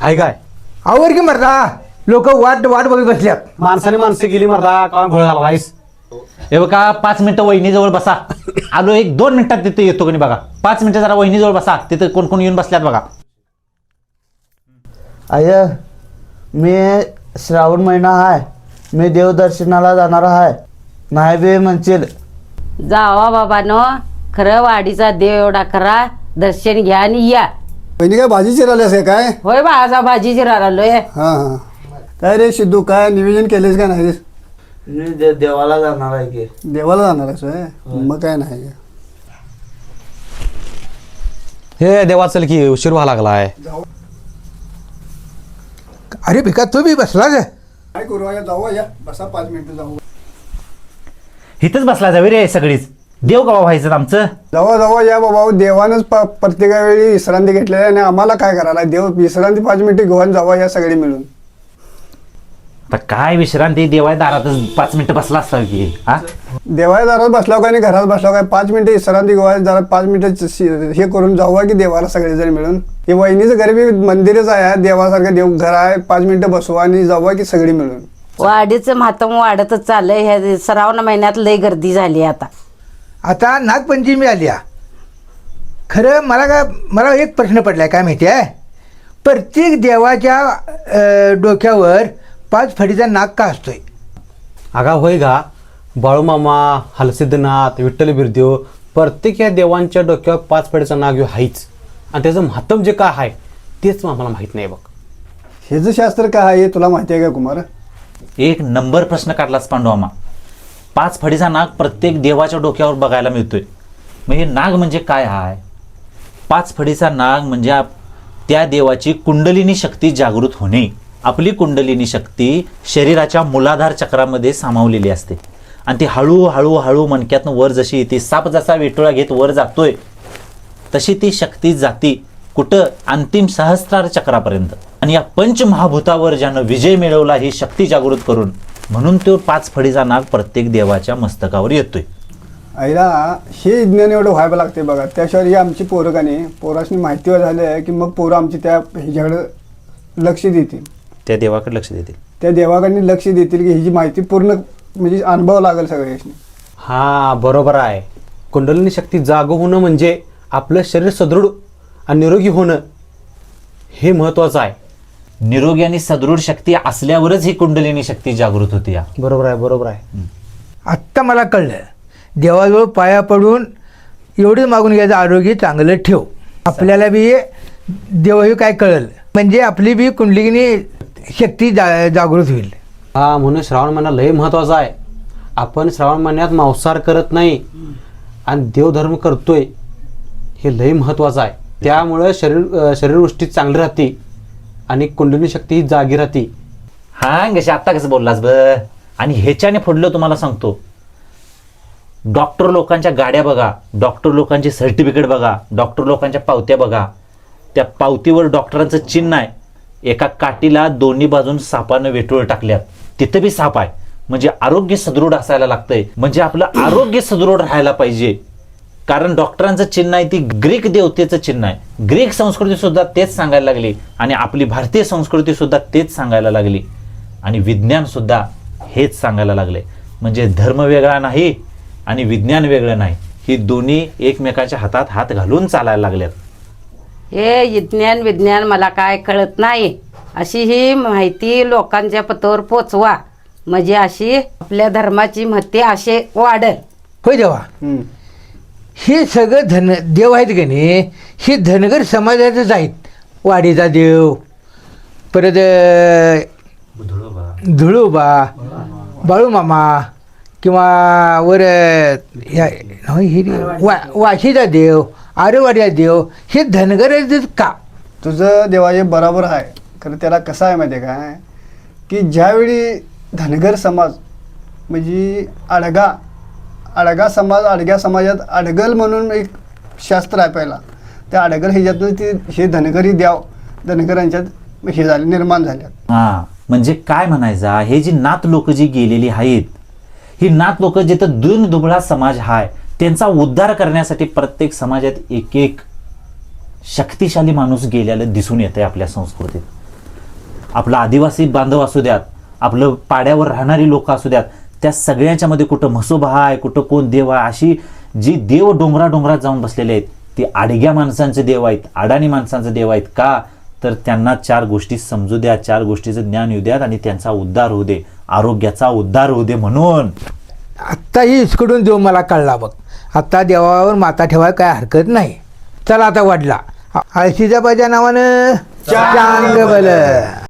आहे काय? आवर की मर्दा, लोक वाट वाट बघत बसल्यात. माणसाने माणसं गेली मर्दा, का घोळ झाला आहेस? हे बघा 5 मिनिटं वहिनीजवळ बसा. आलो 1-2 मिनिटात तिथे येतो की नाही बघा. 5 मिनिटं जरा वहिनीजवळ बसा, तिथे कोण कोण येऊन बसल्यात बघा. आय मी श्रावण महिना आहे, मी देवदर्शनाला जाणार आहे. नाही बे म्हणशील जावा बाबानो, खरं वाडीचा देव एवढा करा, दर्शन घ्या आणि या. बहिणी काय भाजी चिराल्यास आहे काय? होय बाळाचा भाजी चिरायला आलोय. हां हां. काय रे सिद्धू, काय नियोजन केलेस का नाही? मी देवाला जाणार आहे की. देवाला जाणार आहेस होय? मग काय नाही. हे देवा चल की, उशीर व्हायला लागलाय. अरे भिका तू बी बसला ग. काय करू या, जाऊ या, बसा 5 मिनिटं जाऊ. इथंच बसला जावी रे सगळीच. देव गावा व्हायचं आमचं. जाऊ या बाबा, देवानंच प्रत्येका वेळी विश्रांती घेतलेली आहे आणि आम्हाला काय करायला? देव विश्रांती 5 मिनिटं घेऊन जावा या सगळी मिळून. आता काय विश्रांती, देवाय दारातच 5 मिनिटं बसला असता की. हा देवाच्या दारात बसलाव काय आणि घरात बसलाव काय? 5 मिनिटं विश्रांती घेऊया, जरा 5 मिनिटं हे करून जाऊया की देवाला सगळेजण मिळून. हे वहिनीचं घर बी मंदिरच आहे, देवासारखं देव घर आहे. 5 मिनिटं बसवा आणि जाऊया की सगळी मिळून. वाडीचं महात्म वाढतच चाललंय. ह्या श्रावण महिन्यात लय गर्दी झाली आता. आता नागपंचमी आली आहे. खरं मला एक प्रश्न पडलाय, काय माहिती आहे? प्रत्येक देवाच्या डोक्यावर 5 फडीचा नाग का असतोय? अगा होय गा, बाळूमामा, हलसिद्धनाथ, विठ्ठल बिरदेव, प्रत्येक या देवांच्या डोक्यावर 5 फडीचा नाग ह्यो आहेच. आणि त्याचं महत्त्व जे काय आहे तेच आम्हाला माहीत नाही बघ. हे जे शास्त्र काय आहे तुला माहिती आहे का कुमार? 1 नंबर प्रश्न काढलास पांडुआमा. 5 फडीचा नाग प्रत्येक देवाच्या डोक्यावर बघायला मिळतोय. मग हे नाग म्हणजे काय आहे? 5 फडीचा नाग म्हणजे त्या देवाची कुंडलिनी शक्ती जागृत होणे. आपली कुंडलिनी शक्ती शरीराच्या मूलाधार चक्रामध्ये सामावलेली असते आणि ती हळूहळू मणक्यातनं वर जशी येते, साप जसा वेटोळा घेत वर जातोय तशी ती शक्ती जाती कुठं? अंतिम सहस्रार चक्रापर्यंत. आणि या पंचमहाभूतावर ज्यानं विजय मिळवला ही शक्ती जागृत करून, म्हणून तो 5 फडीचा नाग प्रत्येक देवाच्या मस्तकावर येतोय. आईला हे ज्ञान एवढं व्हायला लागते बघा. त्याशिवाय ही आमची पोरासनी माहिती झाली आहे की मग पोरं आमची त्या ह्याच्याकडं लक्ष देतील, त्या देवाकडे लक्ष देतील, त्या देवाकडे लक्ष देतील की ह्याची माहिती पूर्ण म्हणजे अनुभव लागेल सगळ्यांनी. हां बरोबर आहे. कुंडलिनी शक्ती जाग होणं म्हणजे आपलं शरीर सदृढ आणि निरोगी होणं हे महत्त्वाचं आहे. निरोगी आणि सदृढ शक्ती असल्यावरच ही कुंडलिनी शक्ती जागृत होती. या बरोबर आहे, बरोबर आहे. आत्ता मला कळलं, देवाजवळ पाया पडून एवढंच मागून घ्यायचं, आरोग्य चांगलं ठेव. आपल्याला बी देवही काय कळलं म्हणजे आपली बी कुंडलिनी शक्ती जागृत होईल. हा म्हणून श्रावण महिना लय महत्त्वाचा आहे. आपण श्रावण महिन्यात मांसाहार करत नाही आणि देवधर्म करतोय, हे लय महत्त्वाचं आहे. त्यामुळं शरीरवृष्टी चांगली राहते आणि कुंडलिनी शक्ती ही जागी राहते. हा कशी आत्ता कसं बोललास ब. आणि ह्याच्याने पुढलं तुम्हाला सांगतो, डॉक्टर लोकांच्या गाड्या बघा, डॉक्टर लोकांची सर्टिफिकेट बघा, डॉक्टर लोकांच्या पावत्या बघा. त्या पावतीवर डॉक्टरांचं चिन्ह आहे. एका काठीला दोन्ही बाजून सापानं वेटोळ टाकल्यात, तिथं बी साप आहे. म्हणजे आरोग्य सदृढ असायला लागतंय. म्हणजे आपलं आरोग्य सदृढ राहायला पाहिजे. कारण डॉक्टरांचं चिन्ह आहे ती ग्रीक देवतेचं चिन्ह आहे. ग्रीक संस्कृती सुद्धा तेच सांगायला लागली आणि आपली भारतीय संस्कृती सुद्धा तेच सांगायला लागली आणि विज्ञान सुद्धा हेच सांगायला लागले. म्हणजे धर्म वेगळा नाही आणि विज्ञान वेगळं नाही, ही दोन्ही एकमेकाच्या हातात हात घालून चालायला लागल्यात. हे विज्ञान मला काय कळत नाही. अशी ही माहिती लोकांच्या पतोवर पोचवा, म्हणजे अशी आपल्या धर्माची महती असे वाढेल. होय देवा, हे सगळं देव आहेत की नाही, हे धनगर समाजाचंच आहेत. वाडीचा देव, परत धुळोबा, बाळूमामा किंवा वर वाशीचा देव, आरेवाडीचा देव, हे धनगरच का? तुझं देवाचे बरोबर आहे. खरं त्याला कसं आहे माहिती आहे काय, की ज्यावेळी धनगर समाज म्हणजे अडगा समाज, अडग्या समाजात अडगल म्हणून एक शास्त्र आहे पहिला, त्या अडगल ह्याच्यातून ती हे धनगरी धनगरांच्यात हे झाले निर्माण झाल्यात. हा म्हणजे काय म्हणायचं, हे जी नाथ लोक जी गेलेली आहेत, ही नाथ लोक जिथं दुबळा समाज हाय त्यांचा उद्धार करण्यासाठी प्रत्येक समाजात एक शक्तिशाली माणूस गेल्याला दिसून येतंय आपल्या संस्कृतीत. आपलं आदिवासी बांधव असू द्यात, आपलं पाड्यावर राहणारी लोक असू द्यात, त्या सगळ्यांच्या मध्ये कुठं म्हसोबा आहे, कुठं कोण देव आहे, अशी जी देव डोंगरात जाऊन बसलेले आहेत ते आडग्या माणसांचे देव आहेत, अडाणी माणसांचे देव आहेत. का तर त्यांना 4 गोष्टी समजू द्या, 4 गोष्टीचं ज्ञान येऊ द्यात आणि त्यांचा उद्धार होऊ दे, आरोग्याचा उद्धार होऊ दे म्हणून. आत्ताही इसकडून देव मला कळला बघ. आत्ता देवावर माता ठेवायला काय हरकत नाही. चला आता वाढला आळशीच्या पाहिजे नावानं चांग भलं.